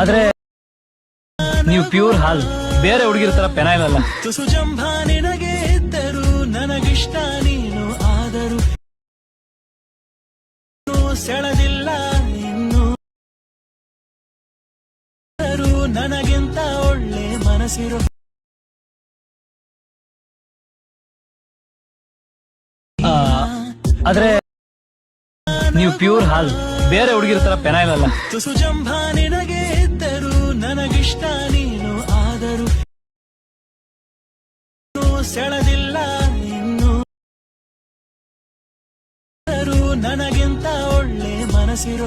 ಆದ್ರೆ ನೀವು ಪ್ಯೂರ್ ಹಾಲ್, ಬೇರೆ ಹುಡುಗಿರ ತರ ಪೆನಾಯಿಲ್ ಅಲ್ಲ. ತುಸು ಜಂಭ ನಿನಗೆ ಇದ್ದರು ನನಗಿಷ್ಟ ನೀನು ಆದರೂ ಸೆಳೆದಿಲ್ಲ ಇನ್ನು ನನಗಿಂತ ಒಳ್ಳೆ ಮನಸ್ಸಿರು. ಆದ್ರೆ ನೀವು ಪ್ಯೂರ್ ಹಾಲ್, ಬೇರೆ ಹುಡುಗಿರ ತರ ಪೆನಾಯಿಲ್ ಅಲ್ಲ. ತುಸು ಜಂಭ ನಿನಗೆ ಇದ್ದರು ನನಗಿಷ್ಟ ನೀನು ಆದರೂ ಸೆಳೆದಿಲ್ಲ ಇನ್ನು ನನಗಿಂತ ಒಳ್ಳೆ ಮನಸ್ಸಿರು.